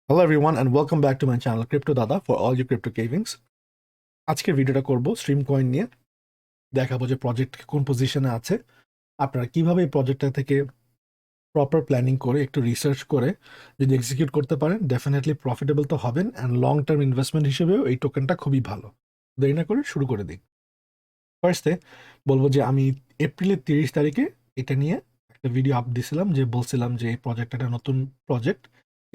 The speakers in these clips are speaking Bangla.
Hello everyone and welcome back to my channel Crypto Dada for all your crypto cavings. আজকের ভিডিওটা করব স্ট্রিম কয়েন নিয়ে। দেখাবো যে প্রজেক্ট কোন পজিশনে আছে, আপনারা কিভাবে এই প্রজেক্টটা থেকে প্রপার প্ল্যানিং করে একটু রিসার্চ করে যদি এক্সিকিউট করতে পারেন ডেফিনেটলি প্রফিটেবল তো হবেন অ্যান্ড লং টার্ম ইনভেস্টমেন্ট হিসেবেও এই টোকেনটা খুবই ভালো। দেরি না করে শুরু করে দিই। ফার্স্টে বলবো যে আমি এপ্রিলের 30 তারিখে এটা নিয়ে একটা ভিডিও আপ দিয়েছিলাম, যে বলছিলাম যে এই প্রজেক্টটা একটা নতুন প্রজেক্ট,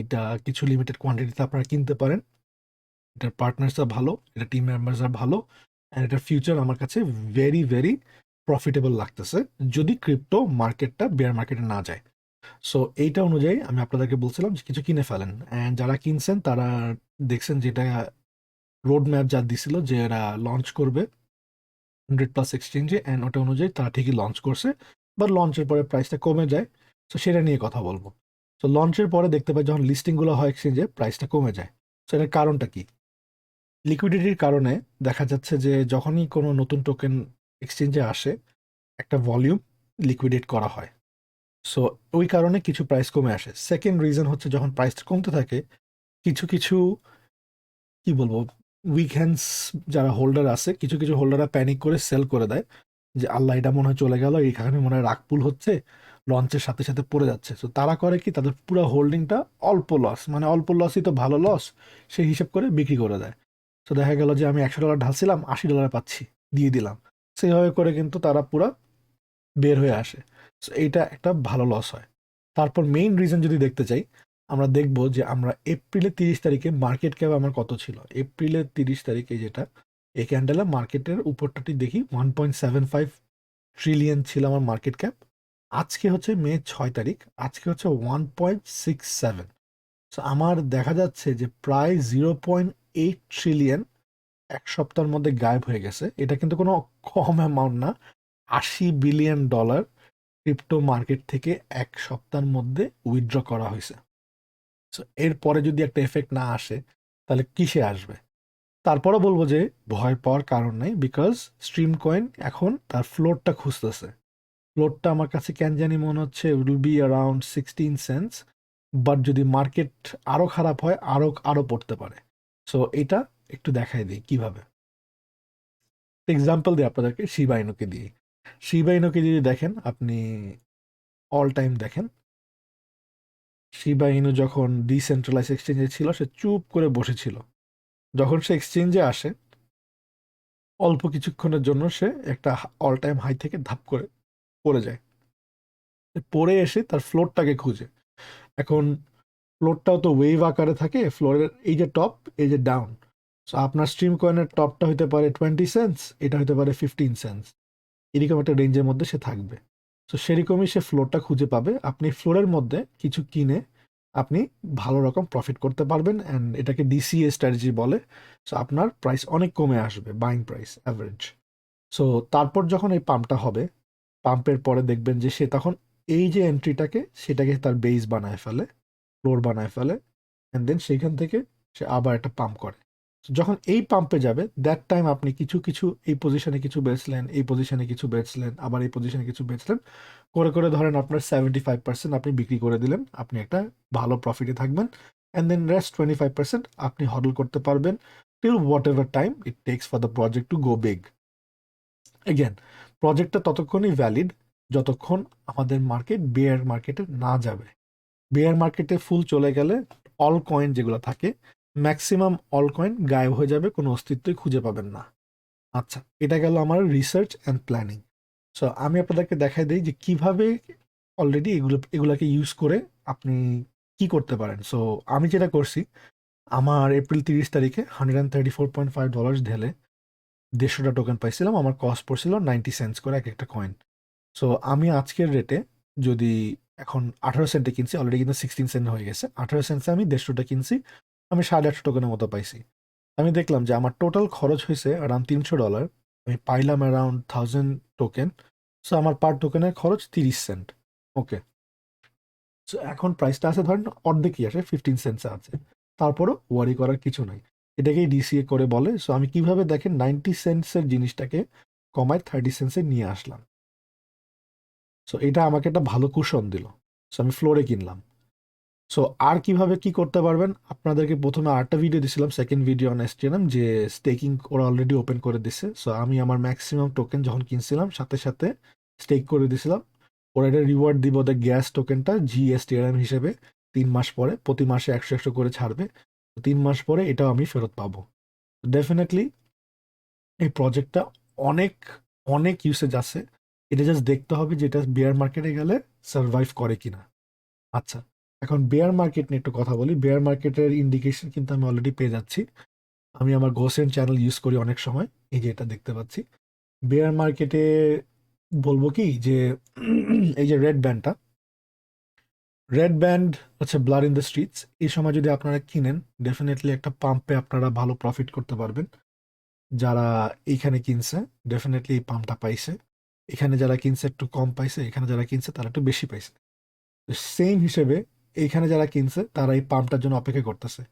এটা কিছু লিমিটেড কোয়ান্টিটিতে আপনারা কিনতে পারেন, এটার পার্টনার্সরা ভালো, এটা টিম মেম্বার্সরা ভালো, অ্যান্ড এটার ফিউচার আমার কাছে ভেরি ভেরি প্রফিটেবল লাগতেছে যদি ক্রিপ্টো মার্কেটটা বেয়ার মার্কেটে না যায়। সো এইটা অনুযায়ী আমি আপনাদেরকে বলছিলাম যে কিছু কিনে ফেলেন, অ্যান্ড যারা কিনছেন তারা দেখছেন যেটা রোড ম্যাপ যা দিছিল যে এরা লঞ্চ করবে 100+ এক্সচেঞ্জে, অ্যান্ড ওটা অনুযায়ী তারা ঠিকই লঞ্চ করছে, বাট লঞ্চের পরে প্রাইসটা কমে যায়। সো সেটা নিয়ে কথা বলবো। সো লঞ্চের পরে দেখতে পাই যখন লিস্টিংগুলো হয় এক্সচেঞ্জে প্রাইসটা কমে যায়। সো এটার কারণটা কি? লিকুইডিটির কারণে দেখা যাচ্ছে যে যখনই কোনো নতুন টোকেন এক্সচেঞ্জে আসে একটা ভলিউম লিকুইডেট করা হয়। সো ওই কারণে কিছু প্রাইস কমে আসে। সেকেন্ড রিজন হচ্ছে যখন প্রাইসটা কমতে থাকে কিছু কিছু কি বলবো উইক হ্যান্ডস যারা হোল্ডার আছে, কিছু কিছু হোল্ডাররা প্যানিক করে সেল করে দেয় যে আল্লাহ এটা মনে হয় চলে গেল, এইখানে মনে হয় রাগপুল হচ্ছে, লঞ্চের সাথে সাথে পড়ে যাচ্ছে। তো তারা করে কি তাদের পুরো হোল্ডিংটা অল্প লস, মানে অল্প লসই তো ভালো লস, সেই হিসাব করে বিক্রি করে দেয়। তো দেখা গেল যে আমি $100 ঢালছিলাম $80 পাচ্ছি, দিয়ে দিলাম। সেইভাবে করে কিন্তু তারা পুরা বের হয়ে আসে। সো এইটা একটা ভালো লস হয়। তারপর মেইন রিজন যদি দেখতে চাই, আমরা দেখব যে আমরা এপ্রিলের 30 তারিখে মার্কেট ক্যাপ আমার কত ছিল। এপ্রিলের 30 তারিখে যেটা এই ক্যান্ডেলে মার্কেটের উপরটাটি দেখি 1.75 ট্রিলিয়ন ছিল আমার মার্কেট ক্যাপ। আজকে হচ্ছে মে 6 তারিখ, আজকে হচ্ছে 1.67। সো আমার দেখা যাচ্ছে যে প্রায় 0.8 ট্রিলিয়ন এক সপ্তাহের মধ্যে গায়েব হয়ে গেছে। এটা কিন্তু কোনো কম অ্যামাউন্ট না। $80 বিলিয়ন ক্রিপ্টো মার্কেট থেকে এক সপ্তাহের মধ্যে উইথড্র করা হয়েছে। সো এরপরে যদি একটা এফেক্ট না আসে তাহলে কিসে আসবে? তারপরও বলবো যে ভয় পাওয়ার কারণ নেই, বিকজ স্ট্রিম কয়েন এখন তার ফ্লোরটা খুঁজতেছে। ফ্লোরটা আমার কাছে কেন জানি মনে হচ্ছে will be around 16 cents, but যদি মার্কেট আরও খারাপ হয় আরও আরও পড়তে পারে। সো এটা একটু দেখাই দিই কিভাবে। এক্সাম্পল দিই আপনাদেরকে শিবা ইনুকে দিয়ে। শিবা ইনুকে যদি দেখেন আপনি, অল টাইম দেখেন, শিবা ইনু যখন ডিসেন্ট্রালাইজ এক্সচেঞ্জে ছিল সে চুপ করে বসেছিল। যখন সে এক্সচেঞ্জে আসে অল্প কিছুক্ষণের জন্য সে একটা অল টাইম হাই থেকে ধাপ করে পড়ে যায়, পড়ে এসে তার ফ্লোরটাকে খুঁজে। এখন ফ্লোরটাও তো ওয়েভ আকারে থাকে, ফ্লোরের এই যে টপ এই যে ডাউন। সো আপনার স্ট্রিম কয়েনের টপটা হতে পারে 20 সেন্টস, এটা হতে পারে 15 সেন্টস, এরকম একটা রেঞ্জের মধ্যে সে থাকবে। সো সেরকমই সে ফ্লোরটা খুঁজে পাবে। আপনি ফ্লোরের মধ্যে কিছু কিনে আপনি ভালো রকম প্রফিট করতে পারবেন, অ্যান্ড এটাকে ডিসিএ স্ট্র্যাটেজি বলে। সো আপনার প্রাইস অনেক কমে আসবে, বাইং প্রাইস অ্যাভারেজ। সো তারপর যখন এই পাম্পটা হবে, পাম্পের পরে দেখবেন যে সে তখন এই যে এন্ট্রিটাকে সেটাকে তার বেস বানায় ফেলে, ফ্লোর বানায় ফেলে, অ্যান্ড দেন সেইখান থেকে সে আবার একটা পাম্প করে। যখন এই পাম্পে যাবে দ্যাট টাইম আপনি কিছু কিছু এই পজিশনে কিছু বেচলেন, এই পজিশনে কিছু বেচলেন, আবার এই পজিশনে কিছু বেচলেন, করে করে ধরেন আপনার 75% আপনি বিক্রি করে দিলেন, আপনি একটা ভালো প্রফিটে থাকবেন। অ্যান্ড দেন রেস্ট 25% আপনি হডল করতে পারবেন till what ever time it takes for the project to go big. Again প্রজেক্টটা ততক্ষণই ভ্যালিড যতক্ষণ আমাদের মার্কেট বেয়ার মার্কেটে না যাবে। বেয়ার মার্কেটে ফুল চলে গেলে অল কয়েন যেগুলো থাকে ম্যাক্সিমাম অল কয়েন গায়েব হয়ে যাবে, কোনো অস্তিত্বই খুঁজে পাবেন না। আচ্ছা, এটা গেল আমার রিসার্চ অ্যান্ড প্ল্যানিং। সো আমি আপনাদেরকে দেখাই দিই যে কিভাবে অলরেডি এগুলাকে ইউজ করে আপনি কি করতে পারেন। সো আমি যেটা করছি, আমার এপ্রিল 30 তারিখে $134.5 ঢেলে 150টা টোকেন পাইছিলাম। আমার কস্ট পড়ছিল 90 সেন্টস করে এক একটা কয়েন। সো আমি আজকের রেটে যদি এখন 18 সেন্টে কিনছি, অলরেডি কিন্তু 16 সেন্ট হয়ে গেছে, 18 সেন্টে আমি 150টা কিনছি, আমি 850 টোকেনের মতো পাইছি। আমি দেখলাম যে আমার টোটাল খরচ হয়েছে অ্যারাউন্ড $300, আমি পাইলাম অ্যারাউন্ড 1000 টোকেন। সো আমার পার টোকেনের খরচ 30 সেন্ট। ওকে, সো এখন প্রাইসটা আছে ধরেন অর্ধেকই আসে, 15 সেন্টসে আছে, তারপরও ওয়ারি করার কিছু নাই, এটাকেই ডিসিএ করে বলে। সো আমি কিভাবে দেখেন 90 সেন্টসের জিনিসটাকে কমায় 30 সেন্টসে নিয়ে আসলাম। সো এটা আমাকে একটা ভালো কুশন দিল। সো আমি ফ্লোরে কিনলাম। সো আর কিভাবে কি করতে পারবেন, আপনাদেরকে প্রথমে আরেকটা ভিডিও দিছিলাম, সেকেন্ড ভিডিও অন এসটিএম, যে স্টেকিং ওরা অলরেডি ওপেন করে দিছে। সো আমি আমার ম্যাক্সিমাম টোকেন যখন কিনছিলাম সাথে সাথে স্টেক করে দিছিলাম। ওরা এটা রিওয়ার্ড দিব ওদের গ্যাস টোকেনটা GSTRM হিসেবে 3 মাস পরে, প্রতি মাসে 100 করে ছাড়বে। 3 মাস পরে এটাও আমি ফেরত পাবো। ডেফিনেটলি এই প্রজেক্টটা অনেক অনেক ইউসেজ আছে। এটা জাস্ট দেখতে হবে যে এটা বেয়ার মার্কেটে গেলে সার্ভাইভ করে কিনা। আচ্ছা, এখন বেয়ার মার্কেট নিয়ে একটু কথা বলি। বেয়ার মার্কেটের ইন্ডিকেশন কিন্তু আমি অলরেডি পেয়ে যাচ্ছি। আমি আমার গোসেন্ট চ্যানেল ইউজ করি অনেক সময়, এই যে এটা দেখতে পাচ্ছি। বেয়ার মার্কেটে বলবো কি যে এই যে রেড ব্যান্ড হচ্ছে ব্লাড ইন দ্য স্ট্রিটস। এই সময় যদি আপনারা কিনেন, ডেফিনেটলি একটা পাম্পে আপনারা ভালো প্রফিট করতে পারবেন। যারা এইখানে কিনছে ডেফিনেটলি এই পাম্পটা পাইছে, এখানে যারা কিনছে একটু কম পাইছে, এখানে যারা কিনছে তারা একটু বেশি পাইছে। সেম হিসেবে এইখানে যারা কিনছে তারা এই পাম্পটার জন্য অপেক্ষা করতেছে।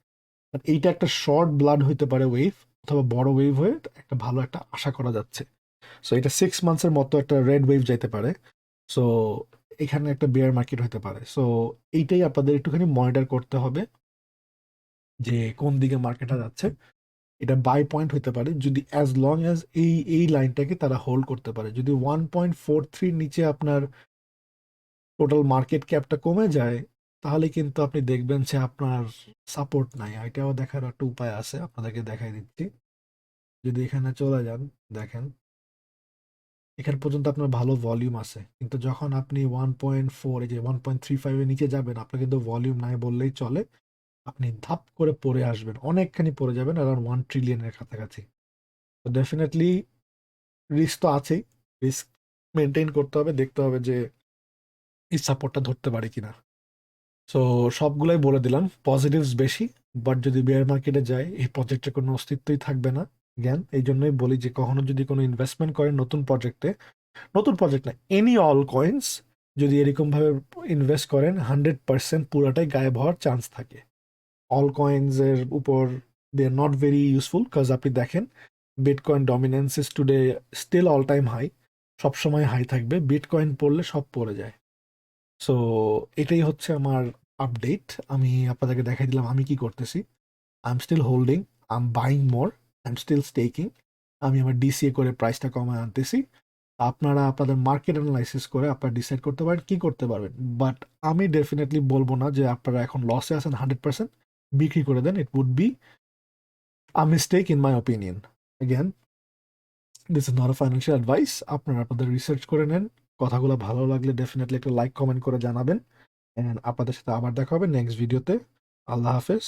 বাট এইটা একটা শর্ট ব্লাড হইতে পারে ওয়েভ, অথবা বড় ওয়েভ হয়ে একটা ভালো একটা আশা করা যাচ্ছে। সো এটা 6 মান্থসের মতো একটা রেড ওয়েভ যাইতে পারে। সো এখানে একটা বেয়ার মার্কেট হতে পারে। সো এইটাই আপনাদের একটুখানি মনিটর করতে হবে যে কোন দিকে মার্কেটটা যাচ্ছে। এটা বাই পয়েন্ট হতে পারে যদি অ্যাজ লং অ্যাজ এই লাইনটাকে তারা হোল্ড করতে পারে। যদি 1.43 নিচে আপনার টোটাল মার্কেট ক্যাপটা কমে যায়, তাহলে কিন্তু আপনি দেখবেন যে আপনার সাপোর্ট নাই। এটাও দেখার একটা উপায় আছে, আপনাদেরকে দেখাই দিচ্ছি। যদি এখানে চলে যান, দেখেন এখান পর্যন্ত আপনার ভালো ভলিউম আছে, কিন্তু যখন আপনি 1.4, এই যে 1.35 এর নিচে যাবেন, আপনার কিন্তু ভলিউম নাই বললেই চলে। আপনি ধাপ করে পড়ে আসবেন, অনেকখানি পড়ে যাবেন, অ্যারাউন্ড 1 ট্রিলিয়নের কাছাকাছি। তো ডেফিনেটলি রিস্ক তো আছেই। রিস্ক মেনটেন করতে হবে, দেখতে হবে যে এই সাপোর্টটা ধরতে পারে কিনা। সো সবগুলাই বলে দিলাম, পজিটিভস বেশি। বাট যদি বেয়ার মার্কেটে যায়, এই প্রজেক্টের কোনো অস্তিত্বই থাকবে না। জ্ঞান, এই জন্যই বলি যে কখনো যদি কোনো ইনভেস্টমেন্ট করেন নতুন প্রজেক্টে, নতুন প্রজেক্ট না, এনি অল কয়েন্স, যদি এরকমভাবে ইনভেস্ট করেন 100% পুরাটাই গায়েব হওয়ার চান্স থাকে। অল কয়েন্স এর উপর they are not very useful, কাজ আপনি দেখেন Bitcoin dominance is today still all time high, সবসময় হাই থাকবে। বিটকয়েন পড়লে সব পড়ে যায়। সো এটাই হচ্ছে আমার আপডেট। আমি আপনাদেরকে দেখাই দিলাম আমি কি করতেছি। I am still holding, I am buying more, I am still staking. আমি আমার ডিসিএ করে প্রাইসটা কমায় আনতেছি। আপনারা আপনাদের মার্কেট অ্যানালাইসিস করে আপনারা ডিসাইড করতে পারেন কি করতে পারবেন। বাট আমি ডেফিনেটলি বলবো না যে আপনারা এখন লসে আছেন 100%, বিক্রি করে দেন। It would be a mistake in my opinion. Again, this is not a financial advice. আপনারা আপনাদের রিসার্চ করে নেন। কথাগুলো ভালো লাগলে ডেফিনেটলি একটা লাইক কমেন্ট করে জানাবেন। অ্যান্ড আপনাদের সাথে আবার দেখা হবে নেক্সট ভিডিওতে। আল্লাহ হাফেজ।